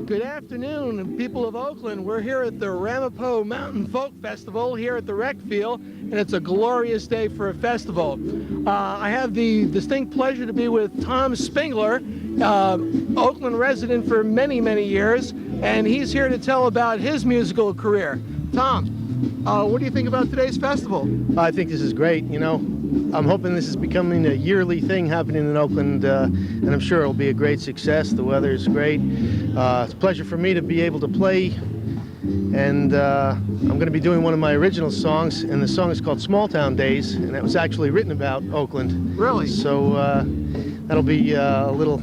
Good afternoon, people of Oakland. We're here at the Ramapo Mountain Folk Festival here at the rec field, and it's a glorious day for a festival. I have the distinct pleasure to be with Tom Spingler, Oakland resident for many, many years, and he's here to tell about his musical career. Tom, what do you think about today's festival? I think this is great. You know, I'm hoping this is becoming a yearly thing happening in Oakland, and I'm sure it'll be a great success. The weather is great. It's a pleasure for me to be able to play, and I'm going to be doing one of my original songs, and the song is called Small Town Days, and it was actually written about Oakland. Really? So that'll be a little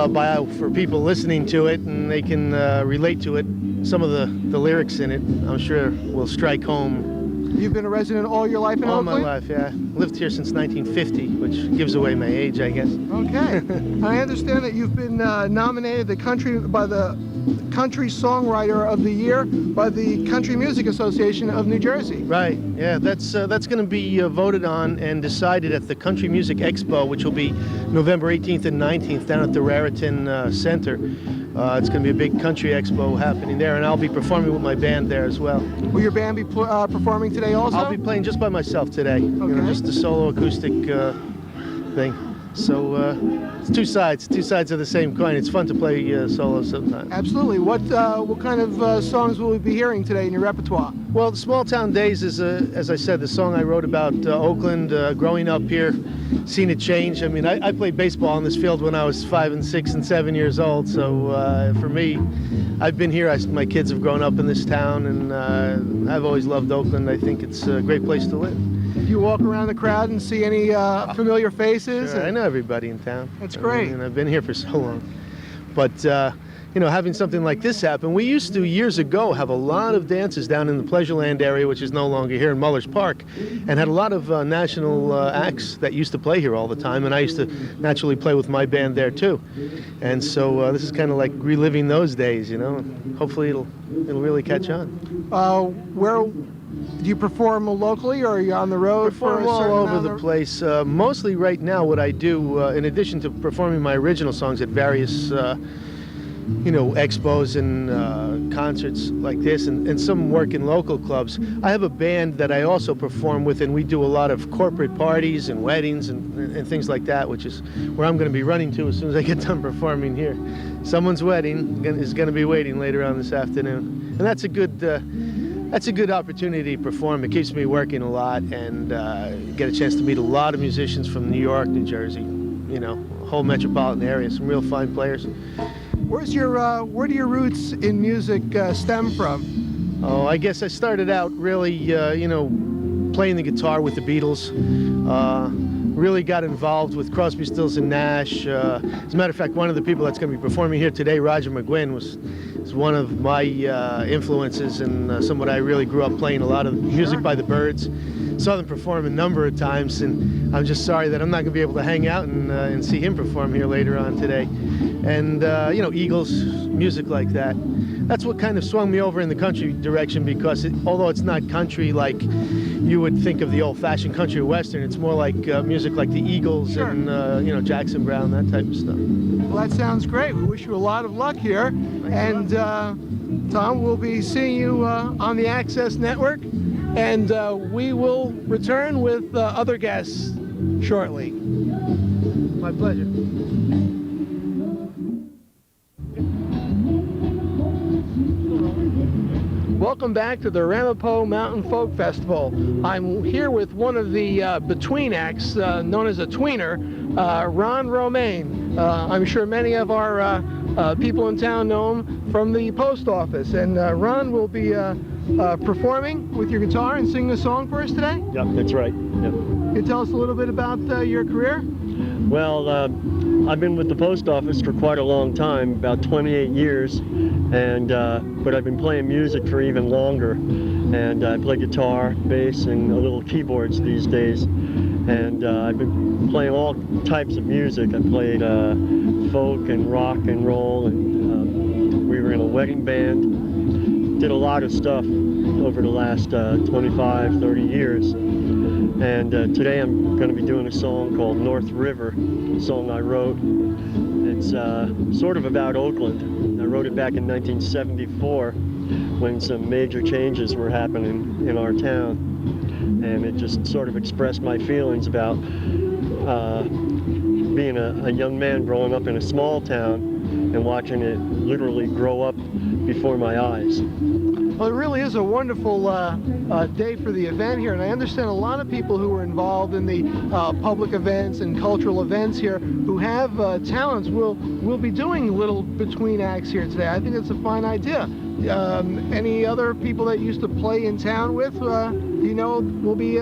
bio for people listening to it, and they can relate to it. Some of the lyrics in it, I'm sure, will strike home. You've been a resident all your life in All Oakland? my life, yeah. Lived here since 1950, which gives away my age, I guess. Okay. I understand that you've been nominated by the Country Songwriter of the Year by the Country Music Association of New Jersey. Right, yeah, that's going to be voted on and decided at the Country Music Expo, which will be November 18th and 19th down at the Raritan Center. It's going to be a big country expo happening there, and I'll be performing with my band there as well. Will your band be performing today also? I'll be playing just by myself today. Okay. You know, just a solo acoustic thing. So it's two sides of the same coin. It's fun to play solo sometimes. Absolutely. What kind of songs will we be hearing today in your repertoire? Well, the Small Town Days is, as I said, the song I wrote about Oakland, growing up here, seeing it change. I mean, I played baseball in this field when I was 5 and 6 and 7 years old. So for me, I've been here. My kids have grown up in this town, and I've always loved Oakland. I think it's a great place to live. You walk around the crowd and see any familiar faces? Sure, I know everybody in town. That's great. And I've been here for so long. But, you know, having something like this happen, we used to, years ago, have a lot of dances down in the Pleasureland area, which is no longer here in Muller's Park, and had a lot of national acts that used to play here all the time, and I used to naturally play with my band there, too. And so this is kind of like reliving those days, you know. Hopefully it'll really catch on. Where do you perform locally, or are you on the road? Perform all over the place. Mostly right now what I do, in addition to performing my original songs at various you know, expos and concerts like this, and some work in local clubs. I have a band that I also perform with, and we do a lot of corporate parties and weddings and things like that, which is where I'm going to be running to as soon as I get done performing here. Someone's wedding is going to be waiting later on this afternoon, and that's a good opportunity to perform. It keeps me working a lot, and get a chance to meet a lot of musicians from New York, New Jersey, you know, whole metropolitan area, some real fine players. Where do your roots in music stem from? Oh, I guess I started out really, you know, playing the guitar with the Beatles. Really got involved with Crosby, Stills and Nash. As a matter of fact, one of the people that's going to be performing here today, Roger McGuinn, is one of my influences, and someone I really grew up playing a lot of music by the Byrds. Saw them perform a number of times, and I'm just sorry that I'm not going to be able to hang out and see him perform here later on today. And, you know, Eagles, music like that. That's what kind of swung me over in the country direction, because although it's not country like you would think of the old-fashioned country or western, it's more like music like the Eagles. Sure. And, you know, Jackson Browne, that type of stuff. Well, that sounds great. We wish you a lot of luck here. Thanks. And Tom, we'll be seeing you on the Access Network, and we will return with other guests shortly. My pleasure. Welcome back to the Ramapo Mountain Folk Festival. I'm here with one of the between acts, known as a tweener, Ron Romaine. I'm sure many of our people in town know him from the post office. And Ron will be performing with your guitar and singing a song for us today? Yep, that's right. Yep. Can you tell us a little bit about your career? Well, I've been with the post office for quite a long time, about 28 years, and but I've been playing music for even longer. And I play guitar, bass, and a little keyboards these days. And I've been playing all types of music. I played folk and rock and roll, and we were in a wedding band. Did a lot of stuff over the last 25, 30 years. And today I'm going to be doing a song called North River, a song I wrote. And It's sort of about Oakland. I wrote it back in 1974 when some major changes were happening in our town. And it just sort of expressed my feelings about being a young man growing up in a small town and watching it literally grow up before my eyes. Well, it really is a wonderful day for the event here, and I understand a lot of people who are involved in the public events and cultural events here who have talents will be doing little between acts here today. I think it's a fine idea. Any other people that you used to play in town with, do you know, will be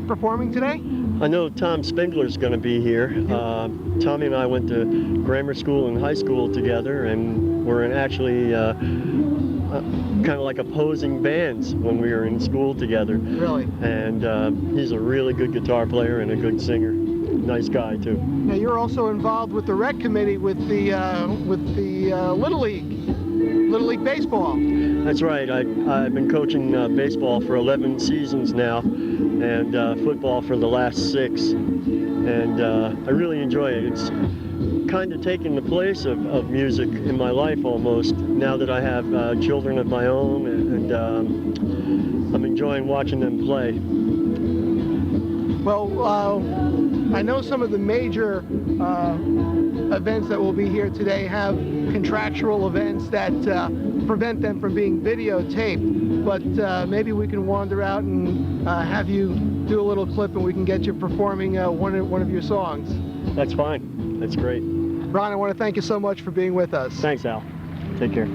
performing today? I know Tom Spengler's going to be here. Tommy and I went to grammar school and high school together, and we're actually kind of like opposing bands when we were in school together. Really? And he's a really good guitar player and a good singer. Nice guy too. Now you're also involved with the rec committee with the Little League baseball. That's right. I've been coaching baseball for 11 seasons now, and football for the last 6. And I really enjoy it. It's kind of taken the place of music in my life almost, now that I have children of my own, and I'm enjoying watching them play. Well, I know some of the major events that will be here today have contractual events that prevent them from being videotaped, but maybe we can wander out and have you do a little clip and we can get you performing one of your songs. That's fine. That's great. Ron, I want to thank you so much for being with us. Thanks, Al. Take care.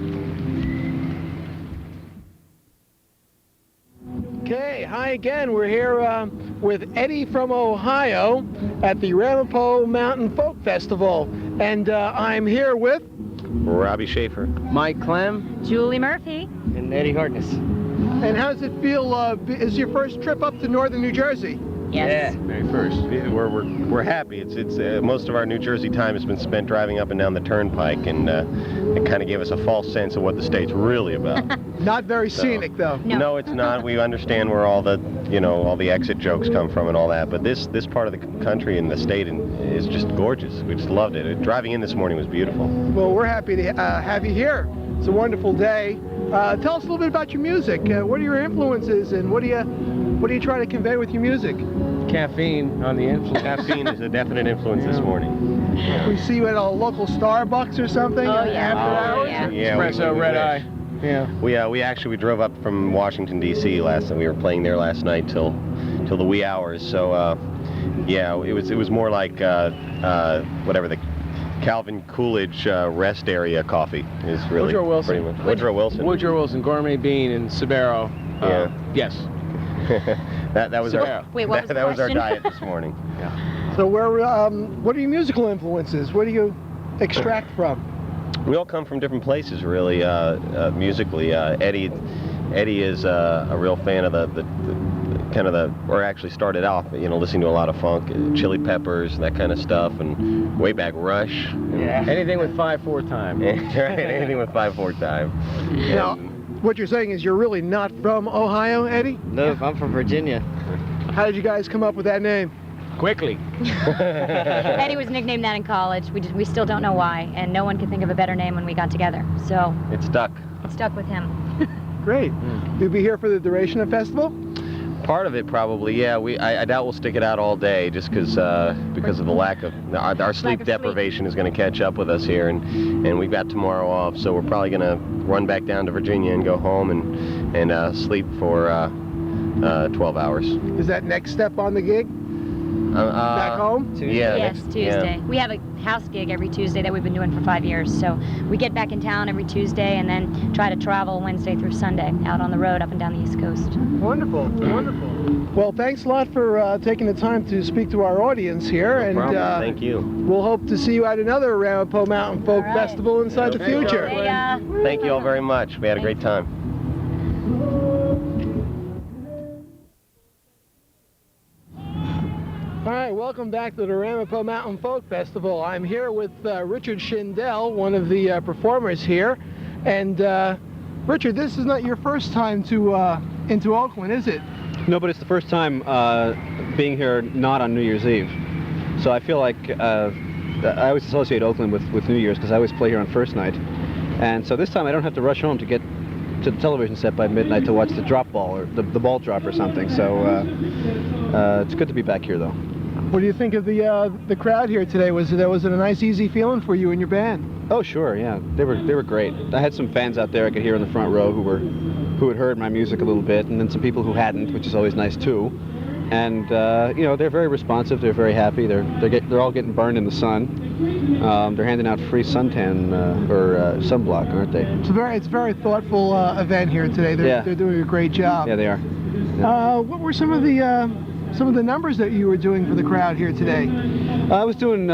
Okay, hi again. We're here with Eddie from Ohio at the Ramapo Mountain Folk Festival, and I'm here with Robbie Schaefer, Mike Clem, Julie Murphy, and Eddie Hartness. And how does it feel? Is your first trip up to northern New Jersey? yes. Yeah, very first. we're happy. It's most of our New Jersey time has been spent driving up and down the turnpike, and it kind of gave us a false sense of what the state's really about. Not very scenic, though. No. It's not. We understand where all the exit jokes come from and all that, but this part of the country and the state is just gorgeous. We just loved it. Driving in this morning was beautiful. Well, we're happy to have you here. It's a wonderful day. Tell us a little bit about your music. What are your influences, and what do you try to convey with your music? Caffeine on the influence. Caffeine is a definite influence this morning. We see you at a local Starbucks or something Oh, yeah. after hours. Yeah. Espresso, red eye. Yeah. We drove up from Washington D.C. last night. We were playing there last night till the wee hours. So it was more like whatever the Calvin Coolidge rest area coffee is really Woodrow Wilson. pretty much. Woodrow Wilson. Woodrow Wilson, Gourmet Bean, and Sbarro. Yes. that was our Wait, what was the that was our question? diet this morning. So what are your musical influences? What do you extract from? We all come from different places, really, musically. Eddie is a real fan of or actually started off, listening to a lot of funk, Chili Peppers, and that kind of stuff, and way back Rush. Yeah. Anything with 5/4 time. Right, anything with 5/4 time. Now, what you're saying is you're really not from Ohio, Eddie? No, I'm from Virginia. How did you guys come up with that name? Quickly. Eddie was nicknamed that in college. We still don't know why, and no one could think of a better name when we got together. So It stuck. it stuck with him. Great. You'll be here for the duration of the festival? Part of it probably, yeah. I doubt we'll stick it out all day, just because of the lack of our sleep sleep. deprivation is going to catch up with us here, and we've got tomorrow off, so we're probably going to run back down to Virginia and go home and sleep for 12 hours. Is that next step on the gig? Back home? Yeah. Yes, Tuesday. We have a house gig every Tuesday that we've been doing for 5 years. So we get back in town every Tuesday and then try to travel Wednesday through Sunday out on the road up and down the East Coast. Wonderful, wonderful. Well, thanks a lot for taking the time to speak to our audience here. No and problem. Thank you. We'll hope to see you at another Ramapo Mountain Folk All right. Festival inside the Okay. future. Hey, Thank you all very much. We had a great time. All right, welcome back to the Ramapo Mountain Folk Festival. I'm here with Richard Schindel, one of the performers here. And Richard, this is not your first time into Oakland, is it? No, but it's the first time being here not on New Year's Eve. So I feel like I always associate Oakland with New Year's because I always play here on first night. And so this time I don't have to rush home to get to the television set by midnight to watch the drop ball or the ball drop or something. So it's good to be back here, though. What do you think of the crowd here today? Was it a nice, easy feeling for you and your band? Oh, sure, yeah. They were great. I had some fans out there I could hear in the front row who had heard my music a little bit, and then some people who hadn't, which is always nice too. And you know, they're very responsive. They're very happy. They're all getting burned in the sun. They're handing out free suntan or sunblock, aren't they? It's a very thoughtful event here today. They're doing a great job. Yeah, they are. Yeah. What were some of the numbers that you were doing for the crowd here today? I was doing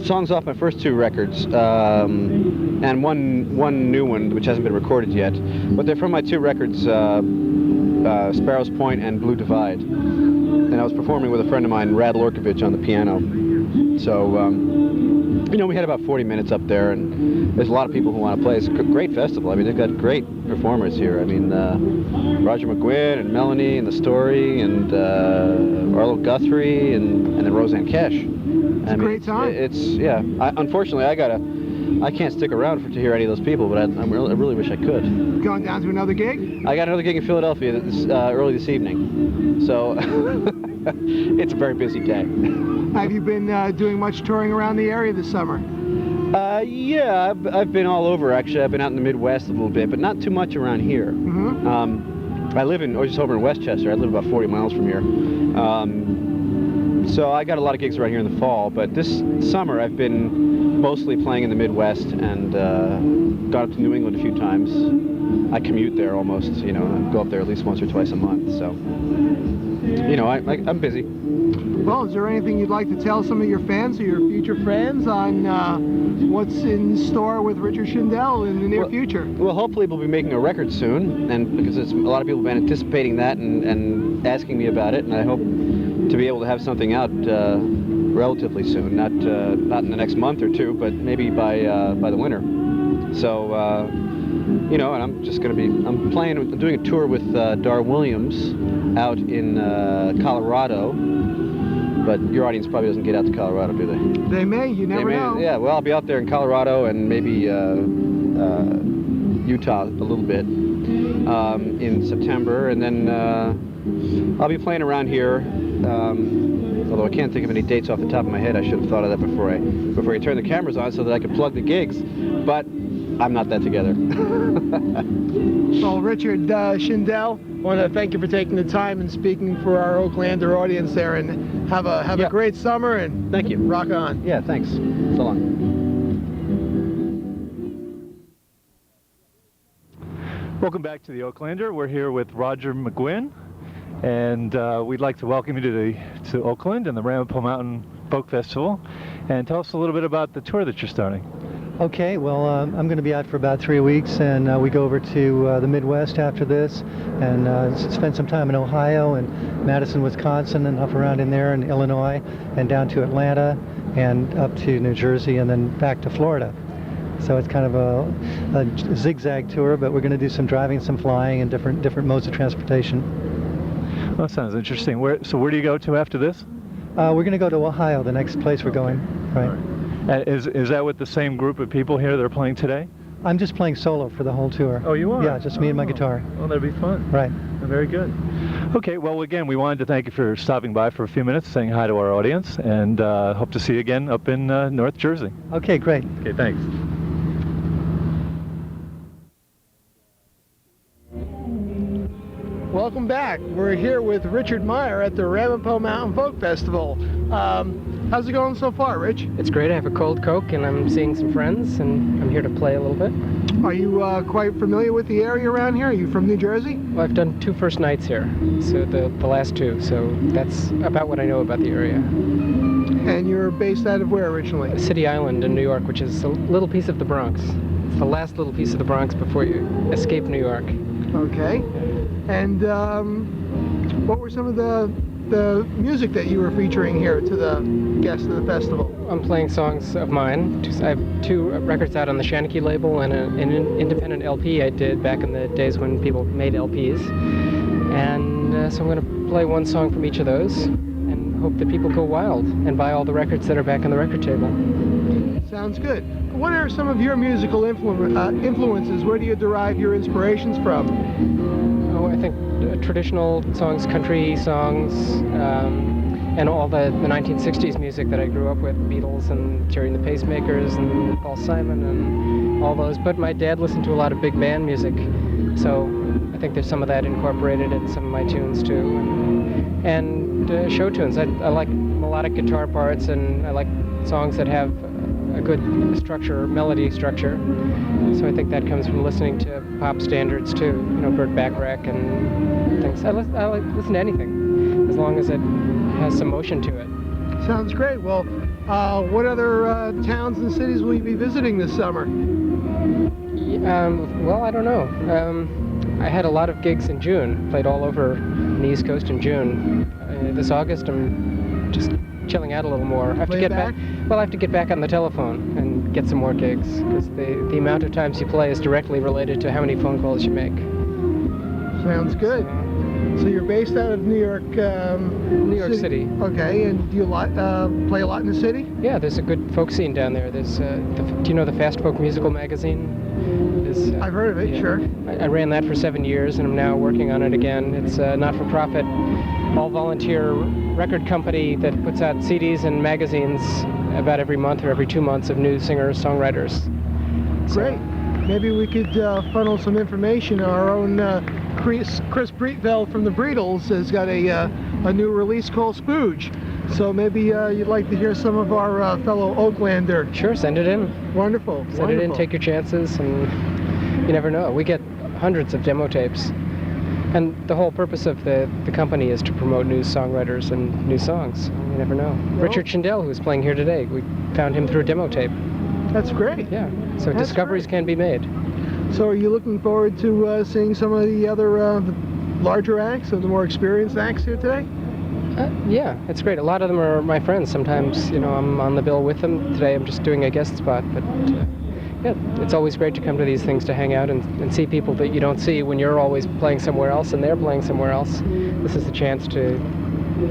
songs off my first 2 records, and one new one which hasn't been recorded yet. But they're from my 2 records, Sparrow's Point and Blue Divide. And I was performing with a friend of mine, Rad Lorkovich, on the piano. So, you know, we had about 40 minutes up there, and there's a lot of people who want to play. It's a great festival. I mean, they've got great performers here. I mean, Roger McGuinn and Melanie and The Story and Arlo Guthrie and then Roseanne Cash. It's a great time. Yeah. Unfortunately, I can't stick around to hear any of those people, but I really wish I could. Going down to another gig? I got another gig in Philadelphia early this evening, so it's a very busy day. Have you been doing much touring around the area this summer? Yeah, I've been all over, actually. I've been out in the Midwest a little bit, but not too much around here. Mm-hmm. I live just over in Westchester. I live about 40 miles from here. So I got a lot of gigs around here in the fall, but this summer I've been mostly playing in the Midwest and got up to New England a few times. I commute there almost, you know, and I go up there at least once or twice a month, so, you know, I'm busy. Well, is there anything you'd like to tell some of your fans or your future friends on what's in store with Richard Shindell in the near future? Well, hopefully we'll be making a record soon, and because a lot of people have been anticipating that and asking me about it, and I hope to be able to have something out relatively soon, not in the next month or 2, but maybe by the winter. So, you know, and I'm doing a tour with Dar Williams out in Colorado. But your audience probably doesn't get out to Colorado, do they? They may. You never know. Yeah. Well, I'll be out there in Colorado and maybe Utah a little bit in September, and then I'll be playing around here. Although I can't think of any dates off the top of my head. I should have thought of that before I turned the cameras on so that I could plug the gigs. But I'm not that together. Well, Richard Shindell, I want to thank you for taking the time and speaking for our Oaklander audience there, and have a great summer, and thank you. Rock on. Yeah, thanks. So long. Welcome back to the Oaklander. We're here with Roger McGuinn, and we'd like to welcome you to Oakland and the Ramapo Mountain Folk Festival, and tell us a little bit about the tour that you're starting. Okay, well, I'm going to be out for about 3 weeks, and we go over to the Midwest after this, and spend some time in Ohio and Madison, Wisconsin, and up around in there, and Illinois, and down to Atlanta, and up to New Jersey, and then back to Florida. So it's kind of a zigzag tour, but we're going to do some driving, some flying, and different modes of transportation. Well, that sounds interesting. So where do you go to after this? We're going to go to Ohio, the next place we're going. Right. Is that with the same group of people here that are playing today? I'm just playing solo for the whole tour. Oh, you are? Yeah, just me and my guitar. Well, that'd be fun. Right. Very good. Okay, well, again, we wanted to thank you for stopping by for a few minutes, saying hi to our audience, and hope to see you again up in North Jersey. Okay, great. Okay, thanks. Welcome back. We're here with Richard Meyer at the Ramapo Mountain Folk Festival. How's it going so far, Rich? It's great. I have a cold Coke, and I'm seeing some friends, and I'm here to play a little bit. Are you quite familiar with the area around here? Are you from New Jersey? Well, I've done 2 first nights here, so the last 2, so that's about what I know about the area. And you're based out of where originally? City Island in New York, which is a little piece of the Bronx. It's the last little piece of the Bronx before you escape New York. Okay. And what were some of the music that you were featuring here to the guests of the festival? I'm playing songs of mine. I have 2 records out on the Shanachie label and an independent LP I did back in the days when people made LPs. And so I'm going to play 1 song from each of those and hope that people go wild and buy all the records that are back on the record table. Sounds good. What are some of your musical influences? Where do you derive your inspirations from? Oh, I think traditional songs, country songs, and all the 1960s music that I grew up with, Beatles and Jerry and the Pacemakers and Paul Simon and all those. But my dad listened to a lot of big band music, so I think there's some of that incorporated in some of my tunes too. And show tunes. I like melodic guitar parts, and I like songs that have a good structure, melody structure. So I think that comes from listening to pop standards too, you know, Burt Bacharach and things. I like listen to anything, as long as it has some motion to it. Sounds great. Well, what other towns and cities will you be visiting this summer? Well, I don't know. I had a lot of gigs in June, played all over the East Coast in June. This August, I'm just chilling out a little more. I have to get back. Well, I have to get back on the telephone and get some more gigs, because the amount of times you play is directly related to how many phone calls you make. Sounds good. So you're based out of New York. New York City. Okay, and do you play a lot in the city? Yeah, there's a good folk scene down there. There's, do you know the Fast Folk Musical Magazine? I've heard of it, yeah. Sure. I ran that for 7 years, and I'm now working on it again. It's a not-for-profit, all-volunteer record company that puts out CDs and magazines about every month or every 2 months of new singers, songwriters. Great. Maybe we could funnel some information. Our own Chris Breetveld from the Breedles has got a new release called Spooge. So maybe you'd like to hear some of our fellow Oaklander. Sure, send it in. Wonderful. Send it in, take your chances, and you never know. We get hundreds of demo tapes. And the whole purpose of the company is to promote new songwriters and new songs. You never know. Well, Richard Schindel, who's playing here today, we found him through a demo tape. That's great. Yeah, so discoveries can be made. So are you looking forward to seeing some of the other the larger acts and the more experienced acts here today? Yeah, it's great. A lot of them are my friends. Sometimes, you know, I'm on the bill with them. Today I'm just doing a guest spot, but yeah, it's always great to come to these things to hang out and see people that you don't see when you're always playing somewhere else and they're playing somewhere else. This is the chance to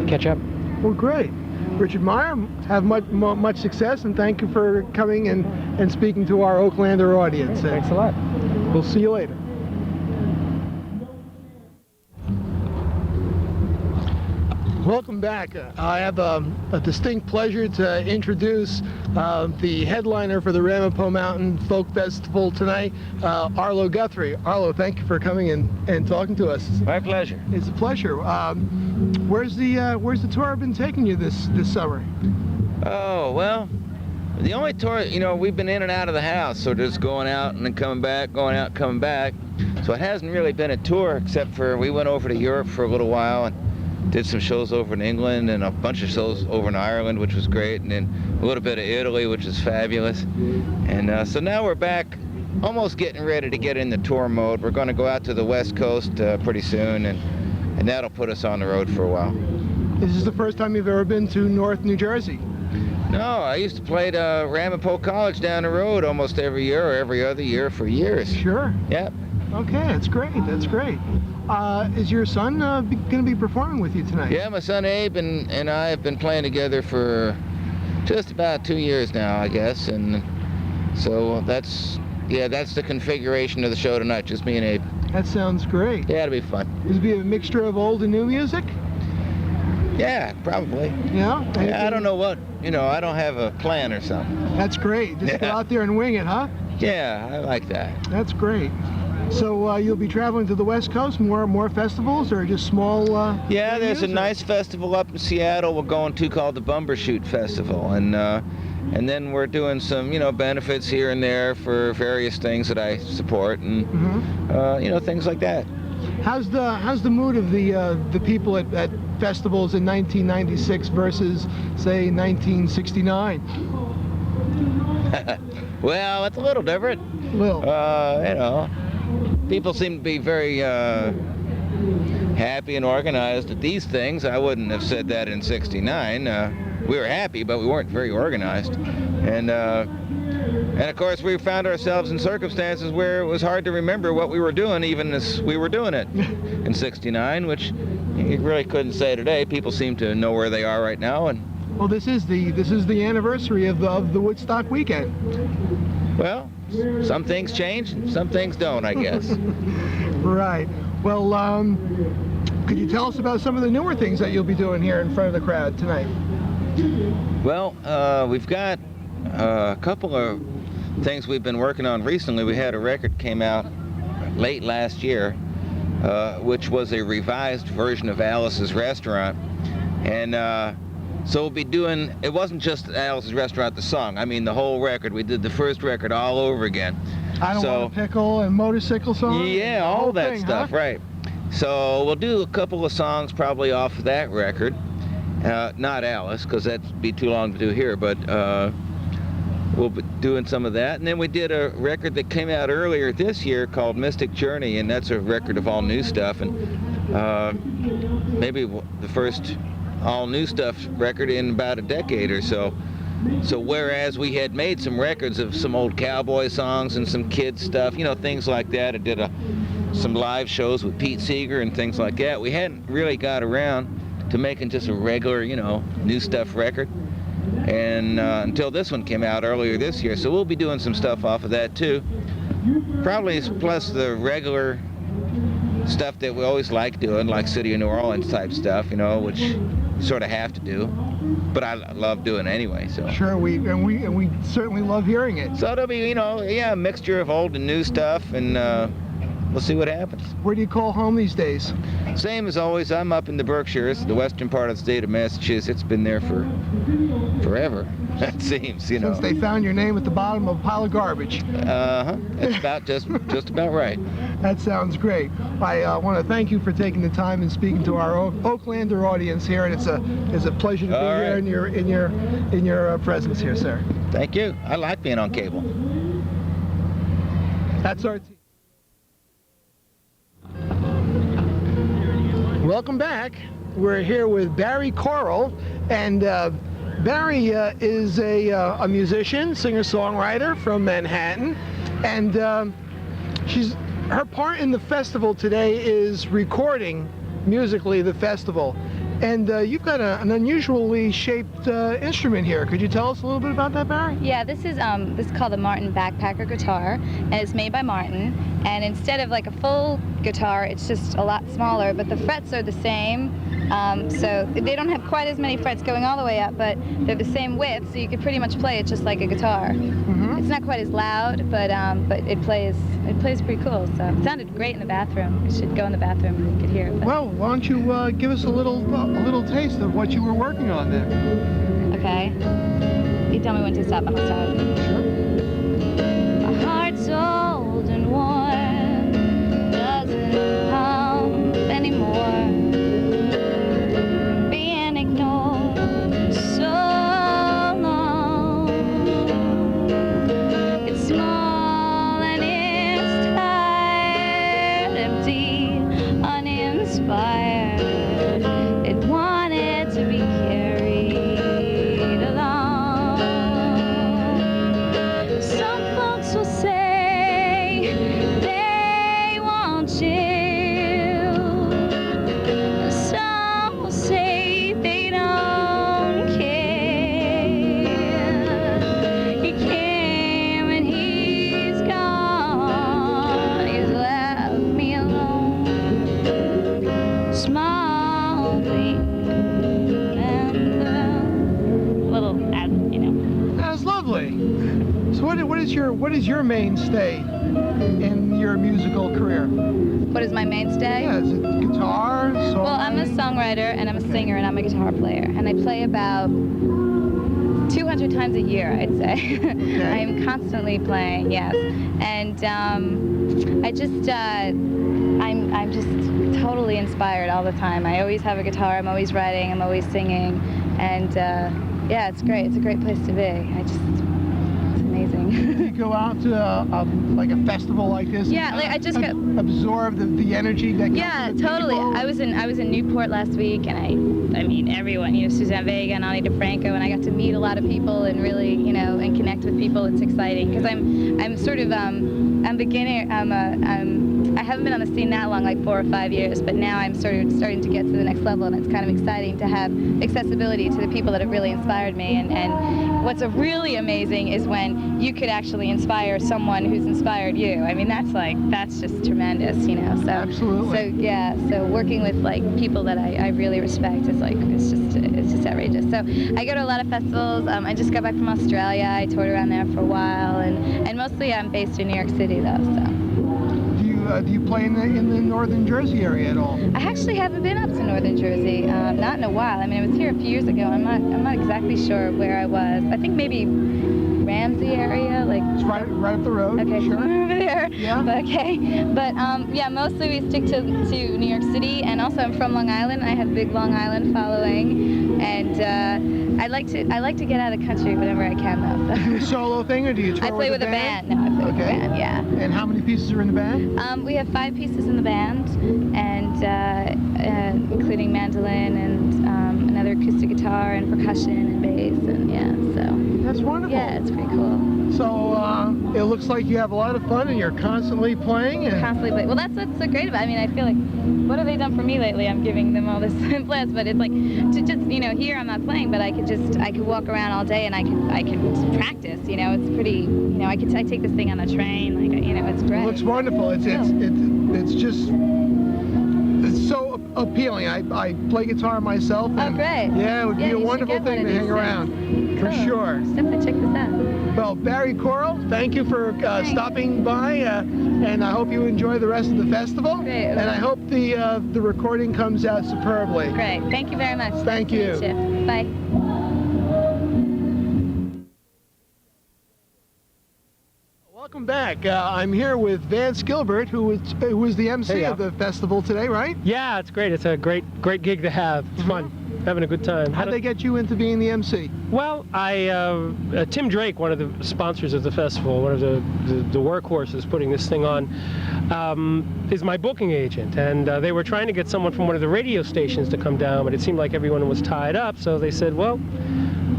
catch up. Well, great. Richard Meyer, have much success, and thank you for coming and speaking to our Oaklander audience. Thanks a lot. We'll see you later. Welcome back. I have a distinct pleasure to introduce the headliner for the Ramapo Mountain Folk Festival tonight, Arlo Guthrie. Arlo, thank you for coming and talking to us. My pleasure. It's a pleasure. Where's the tour been taking you this summer? Oh, well, the only tour, you know, we've been in and out of the house, so just going out and then coming back, going out, coming back. So it hasn't really been a tour, except for we went over to Europe for a little while and did some shows over in England and a bunch of shows over in Ireland, which was great, and then a little bit of Italy, which is fabulous. And so now we're back, almost getting ready to get in the tour mode. We're going to go out to the West Coast pretty soon, and that'll put us on the road for a while. Is this the first time you've ever been to North New Jersey? No, I used to play at Ramapo College down the road almost every year or every other year for years. Sure. Yep. Okay, that's great. That's great. Is your son going to be performing with you tonight? Yeah, my son Abe and I have been playing together for just about 2 years now, I guess. And so that's the configuration of the show tonight, just me and Abe. That sounds great. Yeah, it'll be fun. Is it be a mixture of old and new music? Yeah, probably. Yeah? Yeah, I don't know what, you know, I don't have a plan or something. That's great. Just go out there and wing it, huh? Yeah, I like that. That's great. So you'll be traveling to the West Coast, more festivals, or just small Yeah, there's a nice festival up in Seattle we're going to called the Bumbershoot Festival, and then we're doing some, you know, benefits here and there for various things that I support, and you know, things like that. How's the mood of the people at festivals in 1996 versus, say, 1969? Well, it's a little different. Little. You know, people seem to be very happy and organized at these things. I wouldn't have said that in '69. We were happy, but we weren't very organized. And of course, we found ourselves in circumstances where it was hard to remember what we were doing, even as we were doing it in '69, which you really couldn't say today. People seem to know where they are right now, and Well, this is the anniversary of the Woodstock weekend. Well, some things change, and some things don't, I guess. Right. Well, could you tell us about some of the newer things that you'll be doing here in front of the crowd tonight? Well, we've got a couple of things we've been working on recently. We had a record came out late last year, which was a revised version of Alice's Restaurant. And so we'll be doing, it wasn't just Alice's Restaurant, the song. I mean, the whole record. We did the first record all over again. I Don't Want a Pickle and Motorcycle Song? Yeah, all that thing, stuff, huh? right. So we'll do a couple of songs probably off of that record. Not Alice, because that'd be too long to do here, but we'll be doing some of that. And then we did a record that came out earlier this year called Mystic Journey, and that's a record of all new stuff, and maybe the first all new stuff record in about a decade or so. So whereas we had made some records of some old cowboy songs and some kids stuff, you know, things like that, I did some live shows with Pete Seeger and things like that, we hadn't really got around to making just a regular, you know, new stuff record. And until this one came out earlier this year, so we'll be doing some stuff off of that too. Probably plus the regular stuff that we always like doing, like City of New Orleans type stuff, you know, which you sort of have to do, but I love doing anyway. So sure, we certainly love hearing it. So it'll be, you know, yeah, a mixture of old and new stuff, and we'll see what happens. Where do you call home these days? Same as always. I'm up in the Berkshires, the western part of the state of Massachusetts. Been there for forever, it seems, you know. Since they found your name at the bottom of a pile of garbage. That's about just about right. That sounds great. I want to thank you for taking the time and speaking to our Oaklander audience here, and it's a pleasure to be here in your presence here, sir. Thank you. I like being on cable. That's our team. Welcome back. We're here with Barry Coral, and Barry is a musician, singer-songwriter from Manhattan, and her part in the festival today is recording musically the festival. And you've got an unusually shaped instrument here. Could you tell us a little bit about that, Barry? Yeah, this is called the Martin Backpacker guitar, and it's made by Martin. And instead of like a full guitar, it's just a lot smaller, but the frets are the same. So they don't have quite as many frets going all the way up, but they're the same width, so you could pretty much play it just like a guitar. Mm-hmm. It's not quite as loud, but it plays pretty cool. So it sounded great in the bathroom. You should go in the bathroom and you could hear it. But... Well, why don't you give us a little taste of what you were working on there? Okay. You tell me when to stop and I'll start. Sure. My heart's old and worn, doesn't pump anymore. Being ignored so long. It's small and it's tired, empty, uninspired. It wanted to be carried along. Some folks will say they want you. Some will say they don't care. He came and he's gone. He's left me alone. Small thing and little, you know. That's lovely. So what is your mainstay in your musical career? What is my mainstay? Yeah, is it guitar, songwriting? Well, I'm a songwriter and I'm a singer and I'm a guitar player, and I play about 200 times a year, I'd say. Okay. I am constantly playing, yes. And I'm just totally inspired all the time. I always have a guitar, I'm always writing, I'm always singing, and yeah, it's great. It's a great place to be. It's amazing. Do you go out to like a festival like this? Yeah, like I just got absorb the energy that comes yeah, from the totally. people? I was in Newport last week, and I mean everyone, you know, Suzanne Vega and Ani DeFranco, and I got to meet a lot of people and really, you know, and connect with people. It's exciting because I'm sort of I'm I haven't been on the scene that long, like 4 or 5 years, but now I'm starting to get to the next level, and it's kind of exciting to have accessibility to the people that have really inspired me. And what's really amazing is when you could actually inspire someone who's inspired you. I mean, that's just tremendous, you know. So absolutely. So yeah, so working with like people that I really respect is like it's just outrageous. So I go to a lot of festivals. I just got back from Australia. I toured around there for a while, and mostly I'm based in New York City though. So. Do you play in the northern Jersey area at all? I actually haven't been up to northern Jersey, not in a while. I mean, I was here a few years ago. I'm not exactly sure where I was. I think maybe Ramsey area, like it's right up the road. Okay, sure. Over there. Yeah. But yeah, mostly we stick to New York City, and also I'm from Long Island. I have a big Long Island following, and I like to get out of the country whenever I can, though. So. Do you do a solo thing, or do you tour I play with a band. No, I play with a band. Yeah. And how many pieces are in the band? We have 5 pieces in the band, and including mandolin and another acoustic guitar and percussion and bass, and yeah, so. That's wonderful. Yeah, it's pretty cool. So it looks like you have a lot of fun and you're constantly playing. Constantly playing. Well, that's what's so great about it. I mean, I feel like, what have they done for me lately? I'm giving them all this blast, but it's like, to just, you know, here I'm not playing, but I could walk around all day and I could practice, you know, it's pretty, you know, I take this thing on the train, like, you know, it's great. It looks wonderful. It's just, it's so appealing. I play guitar myself. And, oh, great. Yeah, it would be a wonderful thing to hang around. For sure. Definitely check this out. Well, Barry Coral, thank you for stopping by, and I hope you enjoy the rest of the festival. Great. And I hope the recording comes out superbly. Great. Thank you very much. Thank you. Nice to meet you. Bye. Welcome back. I'm here with Vance Gilbert, who was the MC of the festival today, right? Yeah, it's great. It's a great gig to have. It's fun. Having a good time. How'd they get you into being the MC? Well, Tim Drake, one of the sponsors of the festival, one of the workhorses putting this thing on, is my booking agent, and they were trying to get someone from one of the radio stations to come down, but it seemed like everyone was tied up, so they said, well,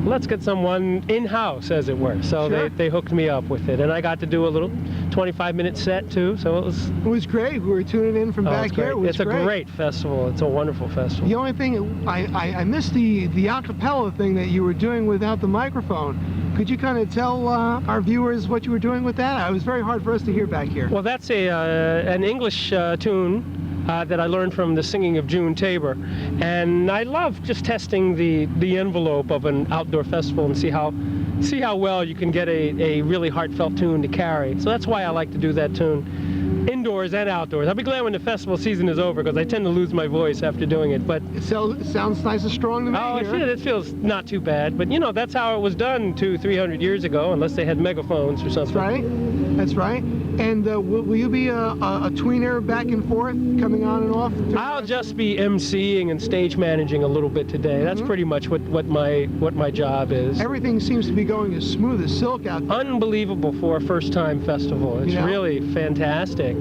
let's get someone in-house, as it were. So sure. they hooked me up with it, and I got to do a little 25-minute set too. So it was great. We were tuning in from back here. It's a great festival. It's a wonderful festival. The only thing I missed the acapella thing that you were doing without the microphone. Could you kind of tell our viewers what you were doing with that? It was very hard for us to hear back here. Well, that's an English tune that I learned from the singing of June Tabor, and I love just testing the envelope of an outdoor festival and see how well you can get a really heartfelt tune to carry. So that's why I like to do that tune indoors and outdoors. I'll be glad when the festival season is over, because I tend to lose my voice after doing it. But it sounds nice and strong to me. Oh, it feels not too bad. But you know, that's how it was done 200-300 years ago, unless they had megaphones or something. That's right. That's right. And will you be a tweener back and forth, coming on and off? I'll just be emceeing and stage managing a little bit today. That's pretty much what my job is. Everything seems to be going as smooth as silk out there. Unbelievable for a first-time festival. It's really fantastic.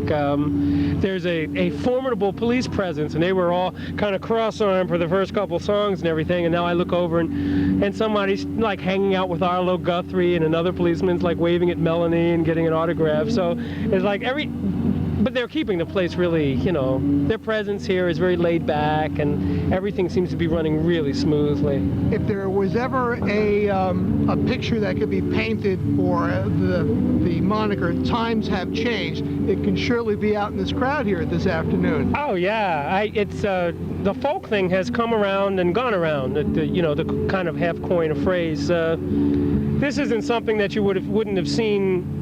There's a formidable police presence, and they were all kind of cross-armed for the first couple songs and everything, and now I look over and somebody's like hanging out with Arlo Guthrie, and another policeman's like waving at Melanie and getting an autograph. So it's like but they're keeping the place really, you know, their presence here is very laid back, and everything seems to be running really smoothly. If there was ever a picture that could be painted for the moniker "Times Have Changed," it can surely be out in this crowd here this afternoon. Oh yeah, it's the folk thing has come around and gone around. You know, the kind of half-coin of phrase. This isn't something that you wouldn't have seen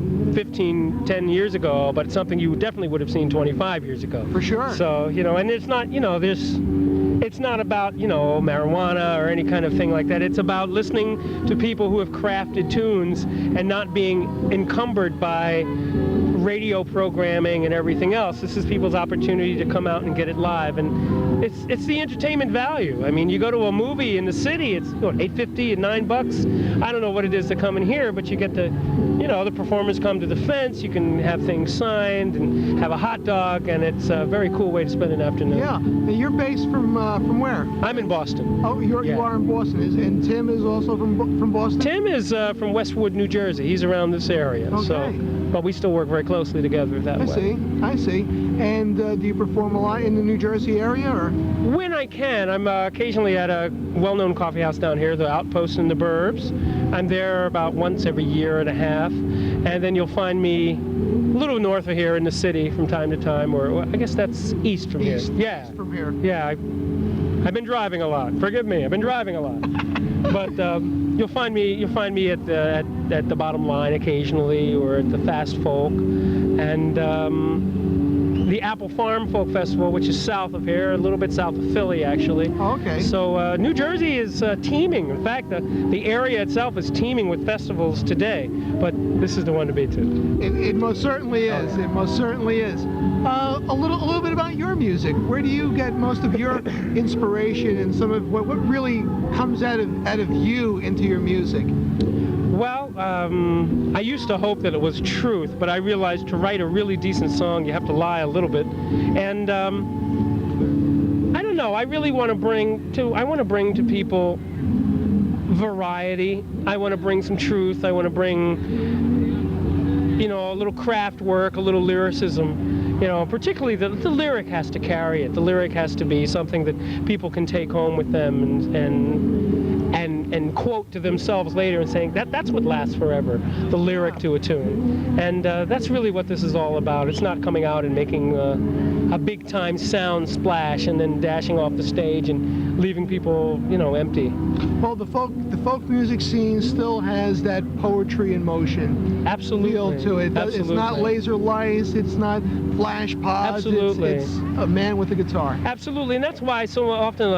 10 years ago, but it's something you definitely would have seen 25 years ago. For sure. So, you know, and it's not, you know, it's not about, you know, marijuana or any kind of thing like that. It's about listening to people who have crafted tunes and not being encumbered by radio programming and everything else. This is people's opportunity to come out and get it live, and it's the entertainment value. I mean, you go to a movie in the city, it's what, $8.50 and $9. I don't know what it is to come in here, but you get to, you know, the performers come to the fence, you can have things signed and have a hot dog, and it's a very cool way to spend an afternoon. Yeah. Now, you're based from where? I'm in Boston. Oh, you are in Boston. And Tim is also from Boston? Tim is from Westwood, New Jersey. He's around this area. Okay. So but we still work very closely together that way. I see. And do you perform a lot in the New Jersey area, or? When I can. I'm occasionally at a well-known coffee house down here, the Outpost in the Burbs. I'm there about once every year and a half, and then you'll find me a little north of here in the city from time to time, or I guess that's east from here. Yeah. East from here. Yeah, I've been driving a lot. Forgive me, I've been driving a lot. But you'll find me at the Bottom Line occasionally, or at the Fast Folk, and the Apple Farm Folk Festival, which is south of here, a little bit south of Philly, actually. Okay. So New Jersey is teeming. In fact, the area itself is teeming with festivals today, but this is the one to be to. It most certainly is. It most certainly is. A little bit about your music. Where do you get most of your inspiration and some of what really comes out of you into your music? Well, I used to hope that it was truth, but I realized to write a really decent song, you have to lie a little bit. And I don't know. I really want to bring to people variety. I want to bring some truth. I want to bring, a little craft work, a little lyricism. Particularly the lyric has to carry it. The lyric has to be something that people can take home with them and quote to themselves later and saying that's what lasts forever, the lyric to a tune. And that's really what this is all about. It's not coming out and making a big time sound splash and then dashing off the stage and leaving people, empty. Well, the folk music scene still has that poetry in motion. Absolutely. Feel to it. Absolutely. It's not laser lights. It's not flash pods. Absolutely. It's a man with a guitar. Absolutely, and that's why so often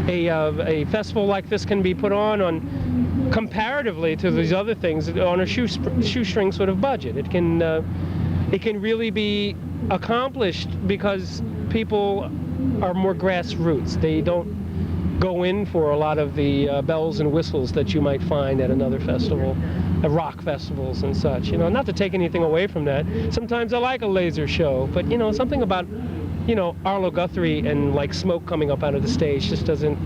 a festival like this can be put on comparatively to these other things on a shoestring sort of budget. It can really be accomplished because people are more grassroots. They don't go in for a lot of the bells and whistles that you might find at another festival, rock festivals and such. Not to take anything away from that. Sometimes I like a laser show, but something about Arlo Guthrie and like smoke coming up out of the stage just doesn't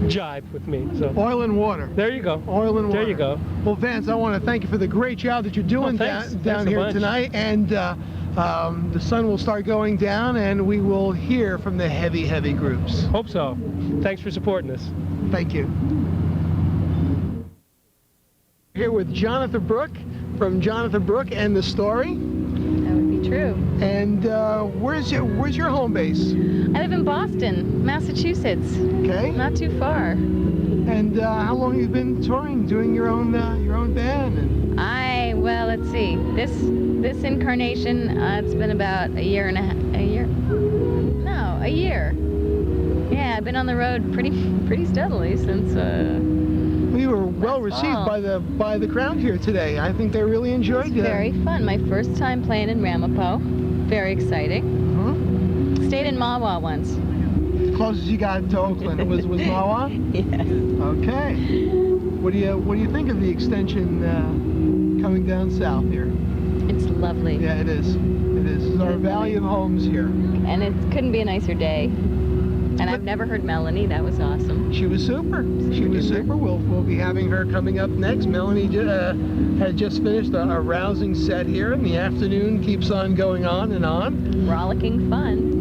jive with me. So Oil and water. There you go. Oil and water. There you go. Well, Vance, I want to thank you for the great job that you're doing down here tonight, and the sun will start going down, and we will hear from the heavy groups. Hope so. Thanks for supporting us. Thank you. Here with Jonathan Brooke from Jonathan Brooke and the Story. That would be true. And where's your home base? I live in Boston, Massachusetts. Okay. Not too far. And how long have you been touring, doing your own band? And well, let's see. This incarnation, it's been about a year. Yeah, I've been on the road pretty steadily since. We were well received by the crowd here today. I think they really enjoyed it. Very fun. My first time playing in Ramapo. Very exciting. Huh? Stayed in Mahwah once. As close as you got to Oakland, was Mahwah? Yes. Okay. What do you think of the extension coming down south here? It's lovely. Yeah, it is. It is. It's our valley of homes here. And it couldn't be a nicer day. And I've never heard Melanie. That was awesome. She was super. She was super. We'll be having her coming up next. Melanie had just finished a rousing set here, and the afternoon keeps on going on and on. Rollicking fun.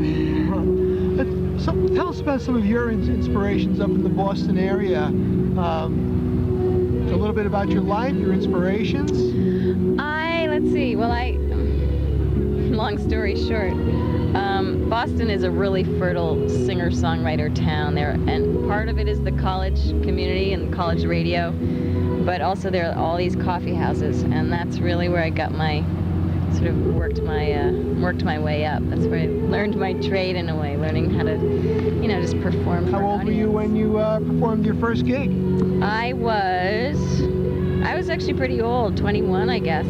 Tell us about some of your inspirations up in the Boston area. A little bit about your life, your inspirations. Let's see. Well, long story short. Boston is a really fertile singer-songwriter town there, and part of it is the college community and college radio, but also there are all these coffee houses, and that's really where I got sort of worked my way up. That's where I learned my trade in a way, learning how to, just perform for an audience. How old were you when you performed your first gig? I was actually pretty old, 21, I guess.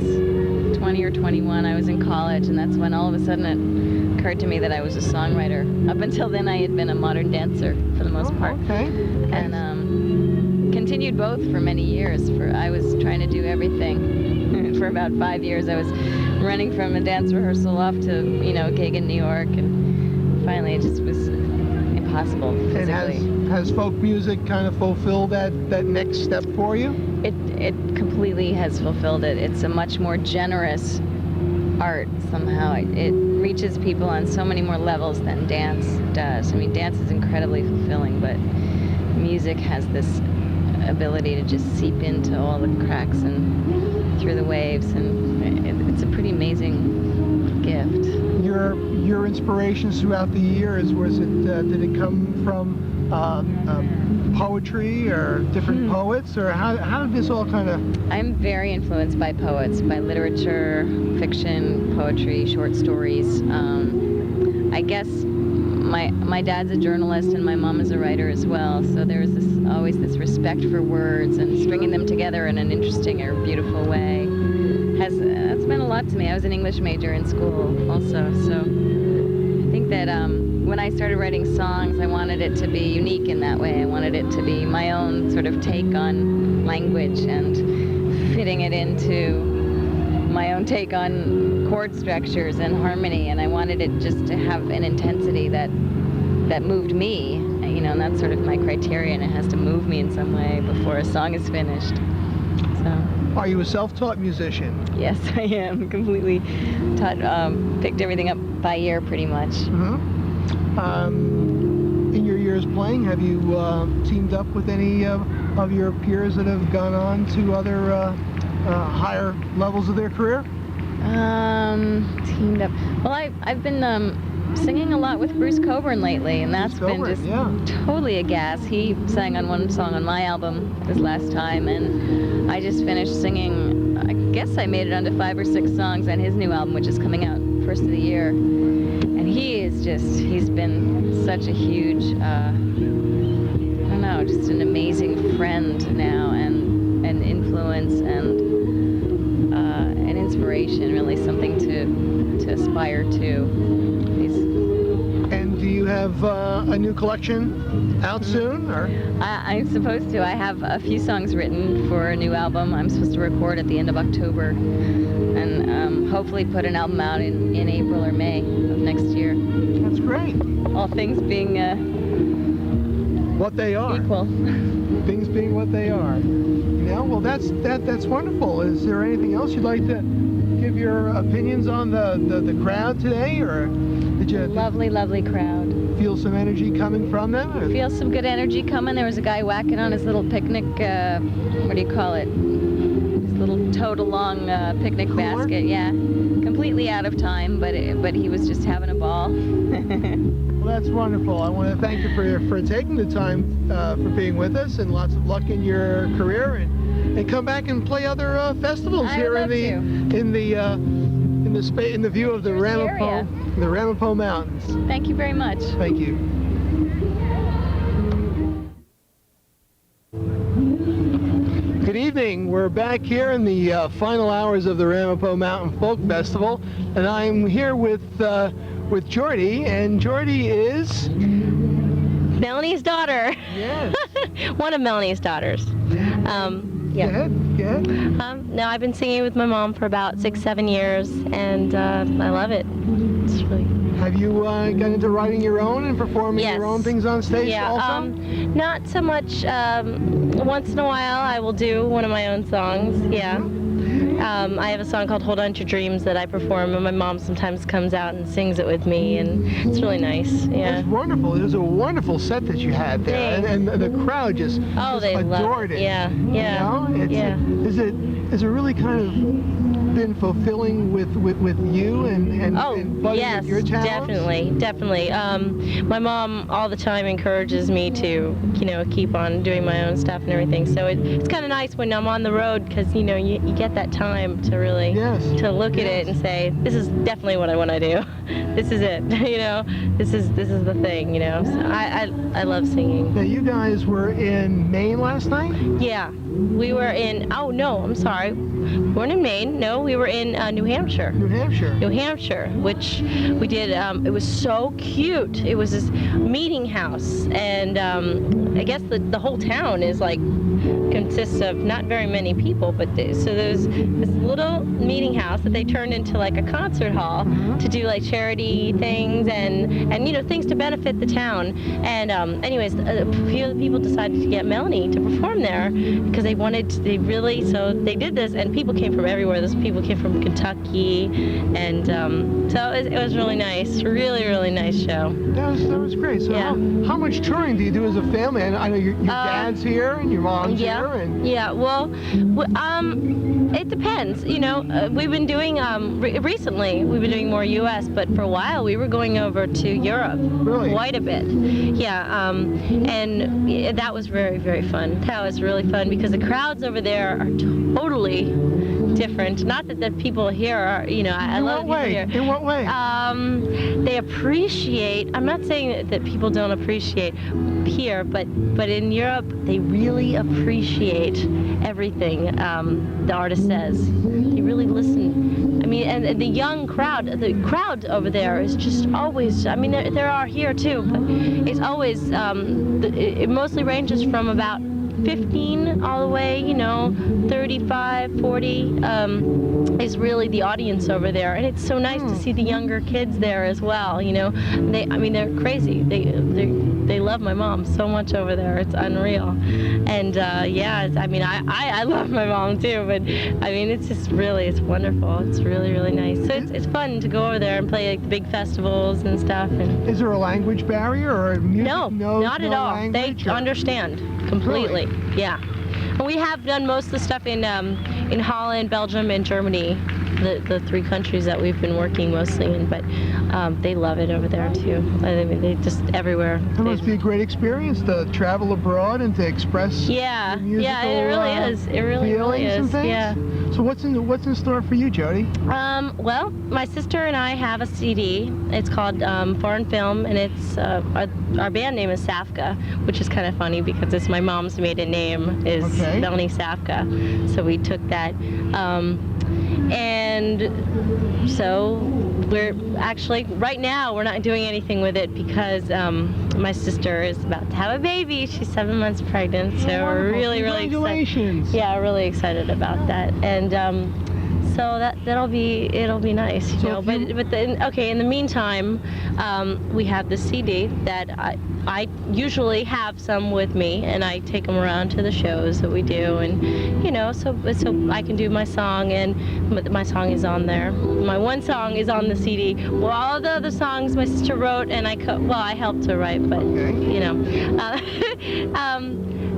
20 or 21, I was in college, and that's when all of a sudden it occurred to me that I was a songwriter. Up until then, I had been a modern dancer for the most part. Okay. And continued both for many years. I was trying to do everything. For about 5 years, I was running from a dance rehearsal off to, a gig in New York, and finally it just was possible physically. And has folk music kind of fulfilled that next step for you? It completely has fulfilled it. It's a much more generous art somehow. It reaches people on so many more levels than dance does. I mean, dance is incredibly fulfilling, but music has this ability to just seep into all the cracks and through the waves, and it's a pretty amazing gift. Your inspirations throughout the years, did it come from poetry or different poets, or how did this all kind of... I'm very influenced by poets, by literature, fiction, poetry, short stories. I guess my dad's a journalist and my mom is a writer as well, so there was always this respect for words and stringing them together in an interesting or beautiful way. That's meant a lot to me. I was an English major in school also, so I think that when I started writing songs, I wanted it to be unique in that way. I wanted it to be my own sort of take on language and fitting it into my own take on chord structures and harmony, and I wanted it just to have an intensity that moved me, you know, and that's sort of my criterion. It has to move me in some way before a song is finished. So. Are you a self-taught musician? Yes, I am. Completely taught, picked everything up by ear pretty much. In your years playing, have you teamed up with any of your peers that have gone on to other higher levels of their career? Teamed up. Well, I've been singing a lot with Bruce Coburn lately, and that's been just totally a gas. He sang on one song on my album this last time, and I just finished singing, I guess I made it onto 5 or 6 songs on his new album, which is coming out first of the year. And he's been such a huge, I don't know, just an amazing friend now, and an influence and an inspiration, really something to aspire to. And do you have a new collection out soon, or? I'm supposed to. I have a few songs written for a new album. I'm supposed to record at the end of October, and hopefully put an album out in April or May of next year. That's great. All things being what they are. Equal. Things being what they are. You know, well, that's wonderful. Is there anything else you'd like to give your opinions on the crowd today, or did you? Lovely crowd. Feel some energy coming from them? Or? Feel some good energy coming. There was a guy whacking on his little picnic. What do you call it? His little towed-along picnic basket. Yeah, completely out of time, but he was just having a ball. Well, that's wonderful. I want to thank you for taking the time for being with us, and lots of luck in your career, and come back and play other festivals here in the view of the Ramapo Mountains. Thank you very much. Thank you. Good evening. We're back here in the final hours of the Ramapo Mountain Folk Festival, and I'm here with Jordy, and Jordy is Melanie's daughter. Yes. One of Melanie's daughters. Yeah. Go ahead. No, I've been singing with my mom for about 6-7 years, and I love it. It's really. Have you gotten into writing your own and performing your own things on stage also? Not so much. Once in a while, I will do one of my own songs. Yeah. I have a song called Hold On to Your Dreams that I perform, and my mom sometimes comes out and sings it with me, and it's really nice. Yeah. It's wonderful. It was a wonderful set that you had there, and the crowd just they adored it. Yeah, yeah, you know? Is it really kind of been fulfilling with you and budding yes, with your talents? definitely. My mom all the time encourages me to, keep on doing my own stuff and everything. So it's kind of nice when I'm on the road, because you get that time to really to look at it and say, this is definitely what I want to do. This is it. This is the thing. So I love singing. Now you guys were in Maine last night? Yeah, we were in. Oh no, I'm sorry. We weren't in Maine. No, we were in New Hampshire. New Hampshire, which we did. It was so cute. It was this meeting house, and I guess the whole town is consists of not very many people, but so there's this little meeting house that they turned into a concert hall to do charity things and things to benefit the town. And anyways, a few of the people decided to get Melanie to perform there because they so they did this, and people came from everywhere. Those people came from Kentucky, and so it was really nice, really nice show. That was great. So Yeah. how much touring do you do as a family? And I know your dad's here and your mom's here. And Yeah, well, it depends. We've been doing, recently, we've been doing more U.S., but for a while we were going over to Europe. Really? Quite a bit. Yeah, and that was very, very fun. That was really fun because the crowds over there are totally different. Not that the people here are, I love the people here. In what way? They appreciate, I'm not saying that people don't appreciate here, but in Europe, they really appreciate everything the artist says. They really listen. I mean, and the young crowd, the crowd over there is just always, I mean, there are here too, but it's always, it mostly ranges from about 15 all the way, 35, 40 is really the audience over there, and it's so nice to see the younger kids there as well. They're crazy. They love my mom so much over there. It's unreal. And I love my mom too. But I mean, it's just really, it's wonderful. It's really nice. So it's fun to go over there and play like big festivals and stuff. And is there a language barrier or music? No, not at all. They understand completely. Really? Yeah. And we have done most of the stuff in Holland, Belgium, and Germany, the three countries that we've been working mostly in. But they love it over there too. I mean, they just everywhere. It must be a great experience to travel abroad and to express. Yeah, your musical, yeah, it really is. It really feelings is. And things. Yeah. So what's in store for you, Jody? Well, my sister and I have a CD. It's called Foreign Film, and it's our band name is Safka, which is kind of funny because it's my mom's maiden name is Melanie Safka, so we took that. And so we're actually, right now, we're not doing anything with it because my sister is about to have a baby. She's 7 months pregnant, so we're really excited. Yeah, really excited about that. And so it'll be nice, But then, in the meantime, we have the CD that I usually have some with me, and I take them around to the shows that we do, and so I can do my song, and my song is on there. My one song is on the CD. Well, all the other songs my sister wrote, and I helped her write, but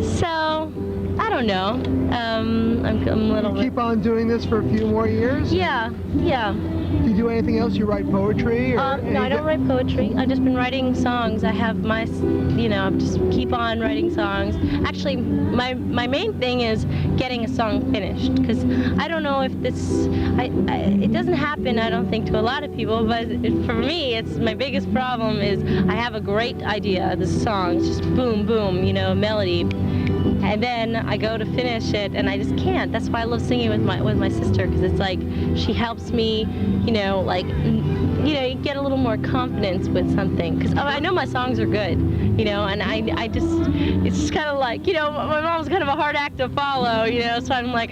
so. I don't know. I'm a little bit. Keep on doing this for a few more years? Yeah. Do you do anything else? You write poetry? Or no, I don't write poetry. I've just been writing songs. I have my, just keep on writing songs. Actually, my main thing is getting a song finished, because I don't know if it doesn't happen, I don't think, to a lot of people, but for me, it's my biggest problem is I have a great idea, the song, it's just boom, boom, melody. And then I go to finish it, and I just can't. That's why I love singing with my sister, because it's like she helps me, you get a little more confidence with something. Because I know my songs are good, and I just, it's just kind of like, my mom's kind of a hard act to follow, so I'm like,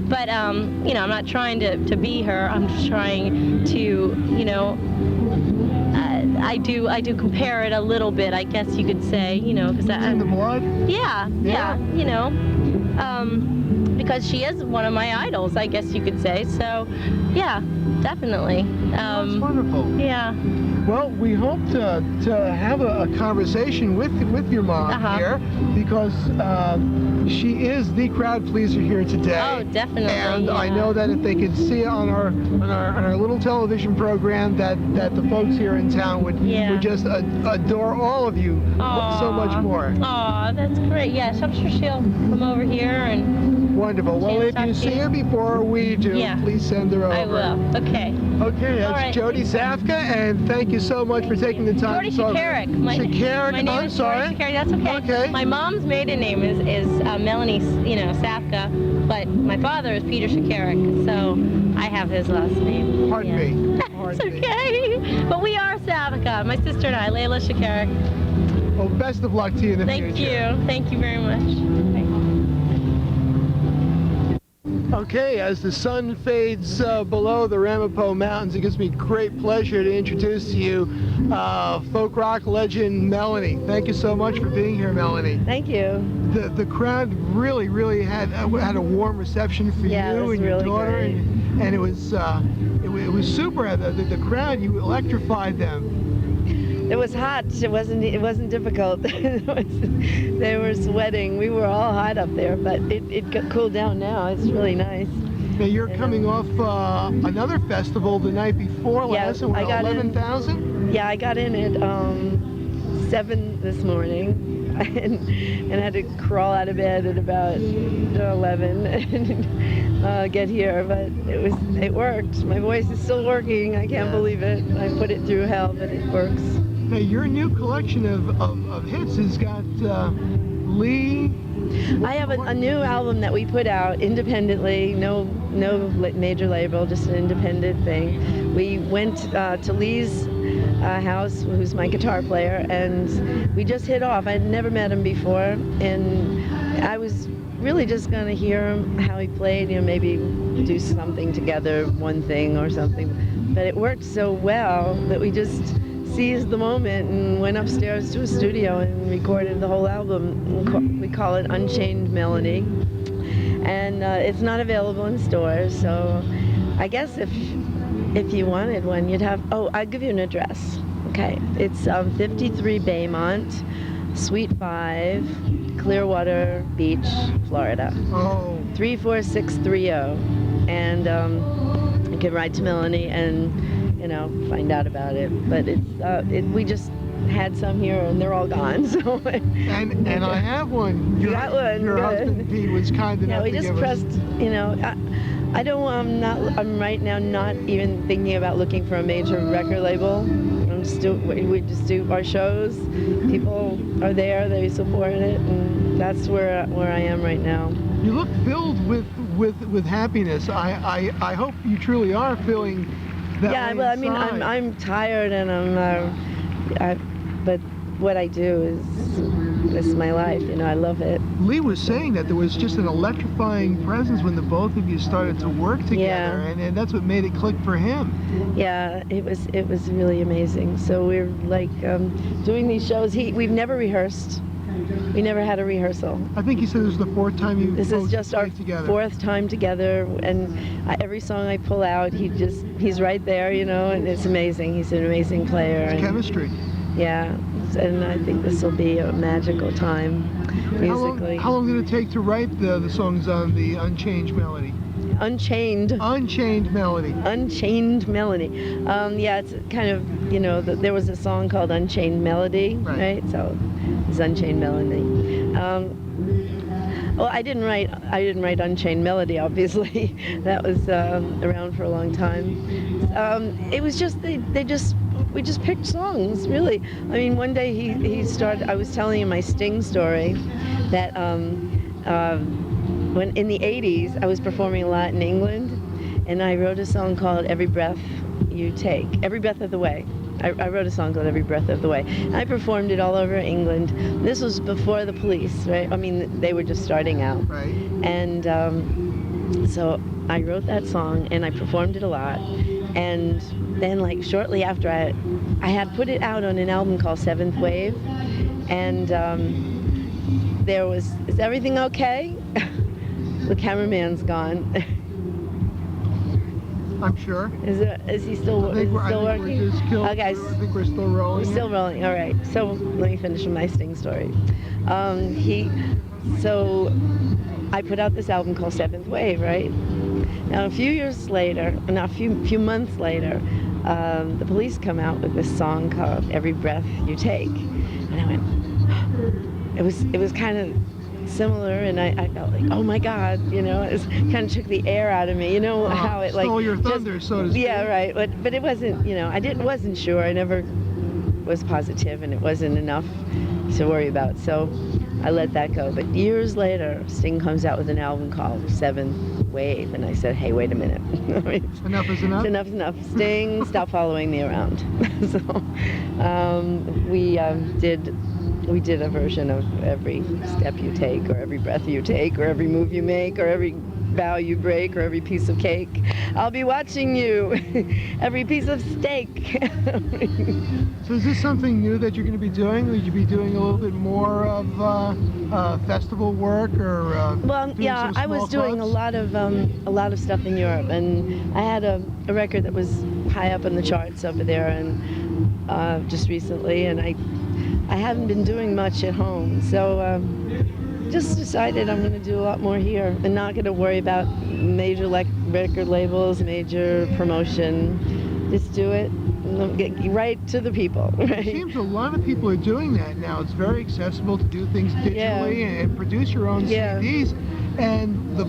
But, I'm not trying to be her. I'm just trying to, I do compare it a little bit, I guess you could say, because in the blood? Yeah, because she is one of my idols, I guess you could say. So, yeah, definitely. That's wonderful. Yeah. Well, we hope to have a conversation with your mom here, because she is the crowd pleaser here today. Oh, definitely. And I know that if they could see it on our little television program, that the folks here in town would just adore all of you so much more. Aw, that's great. Yes, I'm sure she'll come over here and. Wonderful. Well, if you see her before we do, please send her over. I will. Okay. Okay, that's Jody Safka, and thank you so much for taking the time. Jody Shakarik. My name I'm is sorry. Jody Shakarik. That's okay. Okay. My mom's maiden name is Melanie, Safka, but my father is Peter Shakarik, so I have his last name. Pardon me. It's okay. But we are Safka. My sister and I, Layla Shakarik. Well, best of luck to you in the future. Thank you. Thank you very much. Okay, as the sun fades below the Ramapo Mountains, it gives me great pleasure to introduce to you folk rock legend Melanie. Thank you so much for being here, Melanie. Thank you. The crowd really had a warm reception for you and your really daughter, great. and it was super. The crowd, you electrified them. It was hot. It wasn't difficult. They were sweating. We were all hot up there, but it got cooled down now. It's really nice. Now you're coming off another festival the night before last, and 11,000? Yeah, I got in at 7 this morning. And had to crawl out of bed at about 11 and get here, but it worked. My voice is still working. I can't believe it. I put it through hell, but it works. Now your new collection of hits has got Lee. I have a new album that we put out independently, no major label, just an independent thing. We went to Lee's house, who's my guitar player, and we just hit off. I'd never met him before, and I was really just going to hear him, how he played, maybe do something together, one thing or something. But it worked so well that we just seized the moment and went upstairs to a studio and recorded the whole album. We call it Unchained Melody, and it's not available in stores, so I guess if you wanted one, you'd have, I'll give you an address. Okay, it's 53 Baymont, Suite 5, Clearwater Beach, Florida. 34630. And you can write to Melanie and, find out about it. But we just had some here and they're all gone. So and I have one. You got one. Your husband Pete was kind enough to give us. Yeah, we just pressed, I'm right now not even thinking about looking for a major record label. We just do our shows. People are there, they support it, and that's where I am right now. You look filled with happiness. I hope you truly are feeling that Yeah, way well, I mean, inside. I'm tired, and but what I do is my life. I love it. Lee was saying that there was just an electrifying presence when the both of you started to work together, and that's what made it click for him. Yeah, it was really amazing. So we're like doing these shows. We've never rehearsed. We never had a rehearsal. I think he said this is the fourth time you This is just our together. fourth time together, and every song I pull out, he's right there, and it's amazing. He's an amazing player. It's chemistry. Yeah, and I think this will be a magical time musically. How long did it take to write the songs on the Unchained Melody? Unchained Melody. Unchained Melody. Yeah, it's kind of, there was a song called Unchained Melody, right? So it's Unchained Melody. Well, I didn't write Unchained Melody, obviously. That was around for a long time. It was just we just picked songs, really. I mean, one day he started. I was telling him my Sting story, that when in the 80s I was performing a lot in England, and I wrote a song called Every Breath You Take, Every Breath of the Way. I wrote a song called Every Breath of the Way. And I performed it all over England. This was before the police, right? I mean, they were just starting out. Right. And so I wrote that song and I performed it a lot. And then, like, shortly after, I had put it out on an album called Seventh Wave. And there was, is everything okay? The cameraman's gone. I'm sure. Is he still working? Okay, I think we're still rolling. We're still rolling. All right. So let me finish my Sting story. So I put out this album called Seventh Wave, right? Now a few months later, the police come out with this song called Every Breath You Take, and I went. It was kind of similar, and I felt like, oh my God, it kind of took the air out of me, how it like stole your thunder, so to speak. Yeah, right. But it wasn't, wasn't sure. I never was positive, and it wasn't enough to worry about. So I let that go. But years later, Sting comes out with an album called Seventh Wave, and I said, hey, wait a minute. Enough is enough? Enough is enough. Sting, stop following me around. So we did a version of Every Step You Take, or Every Breath You Take, or Every Move You Make, or Every vow you break or every piece of cake. I'll be watching you, every piece of steak. So is this something new that you're going to be doing? Would you be doing a little bit more of festival work or? Well, doing yeah, some I small was doing clubs? a lot of stuff in Europe, and I had a record that was high up in the charts over there, and just recently, and I haven't been doing much at home, so just decided I'm going to do a lot more here, and not going to worry about major record labels, major promotion. Just do it. Get right to the people. Right? It seems a lot of people are doing that now. It's very accessible to do things digitally and produce your own CDs. And the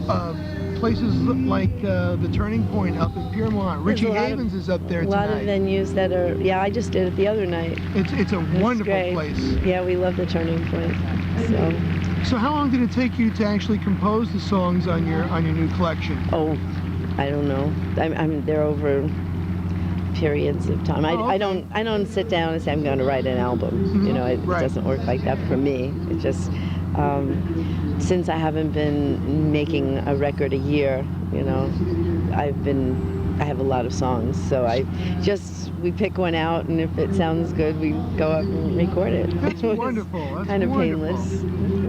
places like the Turning Point up in Piermont, Richie Havens is up there tonight. A lot of venues that are, yeah, I just did it the other night. It's a wonderful place. Yeah, we love the Turning Point. So how long did it take you to actually compose the songs on your new collection? Oh, I don't know. They're over periods of time. I don't sit down and say I'm going to write an album. You know, it doesn't work like that for me. It just since I haven't been making a record a year, you know, I have a lot of songs, so we pick one out, and if it sounds good, we go up and record it. That's wonderful. That's kind of wonderful. painless.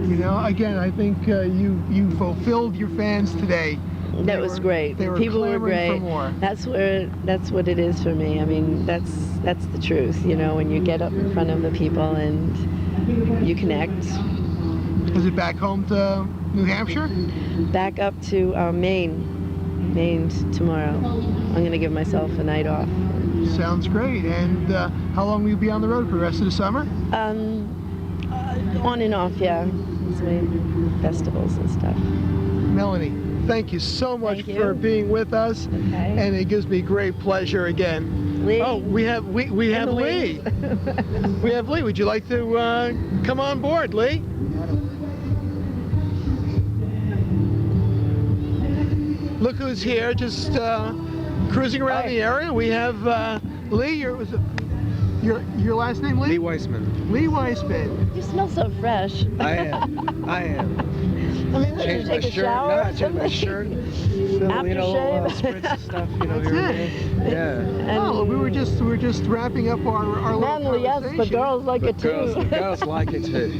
You know, again, I think you fulfilled your fans today. That was great. People were great. For more. That's what it is for me. I mean, that's the truth. You know, when you get up in front of the people and you connect. Is it back home to New Hampshire? Back up to Maine tomorrow. I'm going to give myself a night off. Sounds great. And how long will you be on the road for the rest of the summer? On and off, yeah. It's my festivals and stuff. Melanie, thank you so much for being with us, and it gives me great pleasure again. Lee. Oh, we have Lee. We have Lee. Would you like to come on board, Lee? Look who's here, just cruising around the area. We have Lee. Your last name, Lee? Lee Weissman. Lee Weissman. You smell so fresh. I am. I mean, did you take a shower? No, I changed my shirt. Aftershave? Spritz and stuff, you know. That's it. Yeah. Oh, we were just wrapping up our little Manly, yes, but girls like it too. Girls like it too.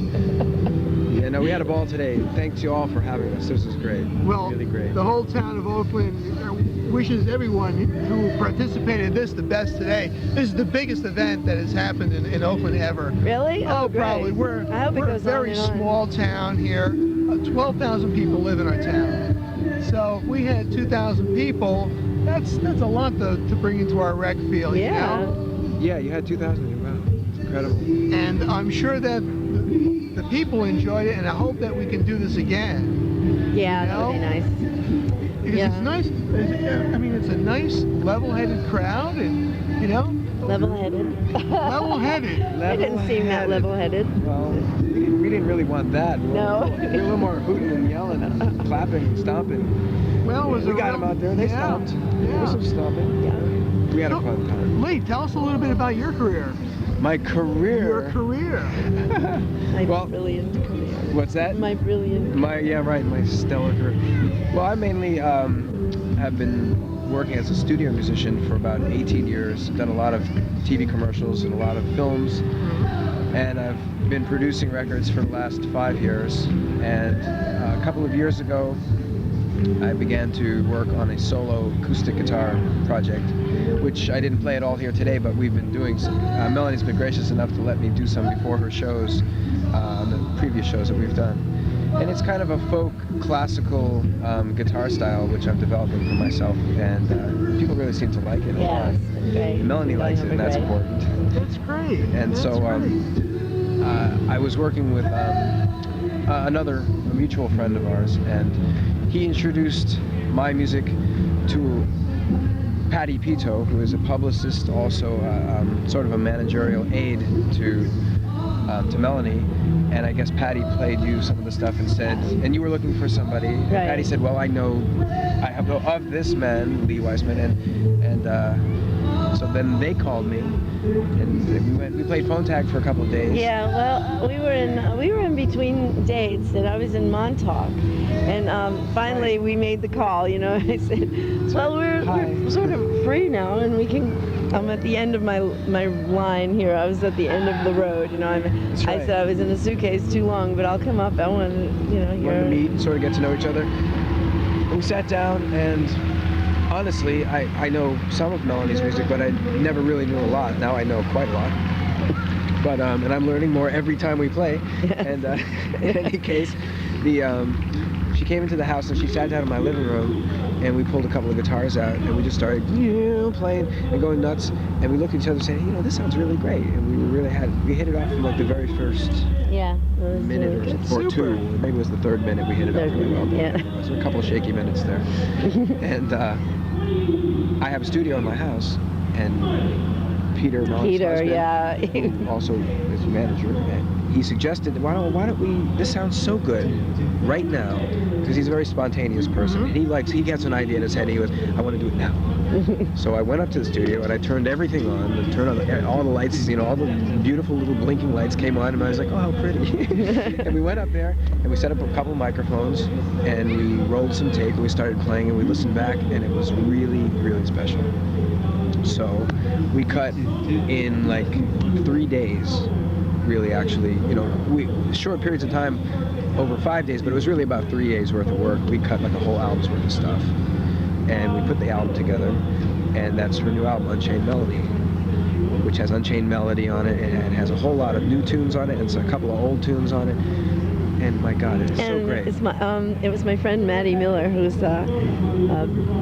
Yeah, no, we had a ball today. Thanks you all for having us. This was great. Well, really great. The whole town of Oakland wishes everyone who participated in this the best today. This is the biggest event that has happened in Oakland ever. Really? Oh, great. probably. We're it a goes very on and on. small town here. 12,000 people live in our town. So if we had 2,000 people, that's a lot to bring into our rec field. Yeah. You know? Yeah, you had 2,000. Wow, it's incredible. And I'm sure that the people enjoyed it, and I hope that we can do this again. Yeah, that would be nice. Because it's nice. I mean, it's a nice, level-headed crowd, and you know. Level-headed. Level-headed. I didn't seem that level-headed. Well, we didn't really want that. No. We were a little more hooting and yelling, clapping and stomping. Well, we got them out there. They stomped. There was some stomping. Yeah. We had a fun time. Lee, tell us a little bit about your career. My career. Your career. My brilliant career. What's that? My brilliant. My stellar career. Well, I mainly have been working as a studio musician for about 18 years. Done a lot of TV commercials and a lot of films, and I've been producing records for the last 5 years. And a couple of years ago, I began to work on a solo acoustic guitar project, which I didn't play at all here today, but we've been doing some. Melanie's been gracious enough to let me do some before her shows, on the previous shows that we've done. And it's kind of a folk classical guitar style, which I'm developing for myself, and people really seem to like it a lot. Great. Melanie likes it, and that's important. That's great. And so I was working with a mutual friend of ours, and he introduced my music to Patty Pito, who is a publicist, also sort of a managerial aide to Melanie. And I guess Patty played you some of the stuff and said, and you were looking for somebody. And Patty said, well, I have of this man, Lee Weissman, and So then they called me, and we played phone tag for a couple of days. Yeah, well, we were in between dates, and I was in Montauk, and finally we made the call. You know, I said, "Well, we're sort of free now, and we can." I'm at the end of my line here. I was at the end of the road. You know, I said I was in a suitcase too long, but I'll come up. I want to, you know, wanted to meet and sort of get to know each other. And we sat down, and honestly, I know some of Melanie's music, but I never really knew a lot. Now I know quite a lot. But and I'm learning more every time we play. And in any case, she came into the house and she sat down in my living room, and we pulled a couple of guitars out, and we just started playing and going nuts. And we looked at each other and said, you know, this sounds really great. And we hit it off from like the very first minute or two. Maybe it was the third minute we hit it off really well. Yeah. There were a couple of shaky minutes there. And I have a studio in my house, and Peter, Melanie's husband, who also is a manager, and he suggested, why don't we, this sounds so good right now, because he's a very spontaneous person. And he gets an idea in his head, and he goes, I want to do it now. So I went up to the studio, and I turned everything on, and turned on all the lights, you know, all the beautiful little blinking lights came on, and I was like, oh, how pretty. And we went up there, and we set up a couple of microphones, and we rolled some tape, and we started playing, and we listened back, and it was really, really special. So we cut in like 3 days, really, actually, you know, short periods of time over 5 days, but it was really about 3 days worth of work. We cut like a whole album's worth of stuff, and we put the album together, and that's her new album, Unchained Melody, which has Unchained Melody on it, and it has a whole lot of new tunes on it, and a couple of old tunes on it. And my God, it's so great. It was my friend Maddie Miller, who's a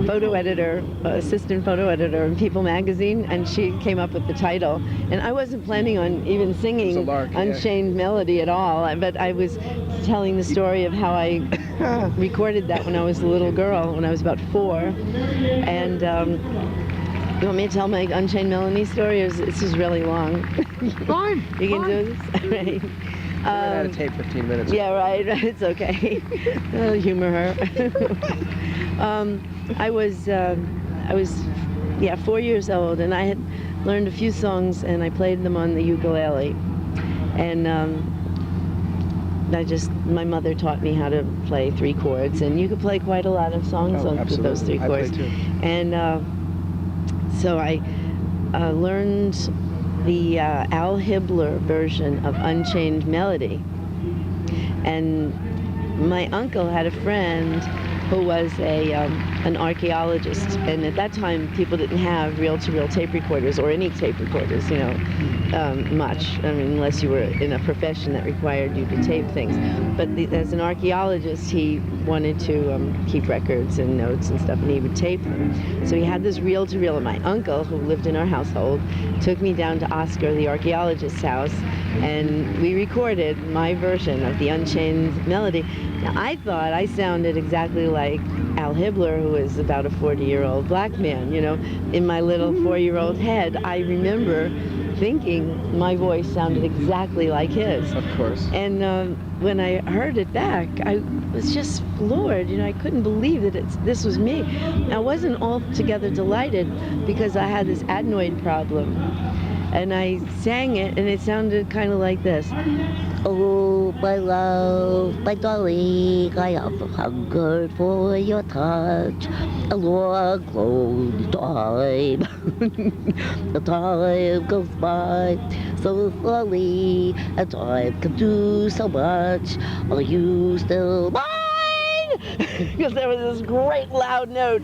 photo editor, assistant photo editor in People magazine, and she came up with the title. And I wasn't planning on even singing Unchained Melody at all, but I was telling the story of how I recorded that when I was a little girl, when I was about 4. And you want me to tell my Unchained Melody story? This is really long. Fine. You can do this? All right. We ran out of tape 15 minutes. Yeah, right. It's okay. I'll humor her. I was 4 years old, and I had learned a few songs, and I played them on the ukulele. And my mother taught me how to play 3 chords, and you could play quite a lot of songs with those 3 chords. I play too. And so I learned the Al Hibbler version of Unchained Melody. And my uncle had a friend who was an archaeologist, and at that time people didn't have reel-to-reel tape recorders or any tape recorders, you know, much. I mean, unless you were in a profession that required you to tape things. But as an archaeologist, he wanted to keep records and notes and stuff, and he would tape them. So he had this reel-to-reel, and my uncle, who lived in our household, took me down to Oscar, the archaeologist's house, and we recorded my version of the Unchained Melody. Now, I thought I sounded exactly like Al Hibbler, who is about a 40-year-old black man, you know. In my little 4-year-old head, I remember thinking my voice sounded exactly like his. Of course. And when I heard it back, I was just floored. You know, I couldn't believe that this was me. I wasn't altogether delighted because I had this adenoid problem. And I sang it, and it sounded kind of like this. Oh, my love, my darling, I have hungered for your touch a long, long time. The time goes by so slowly, and time can do so much. Are you still mine? Because there was this great loud note.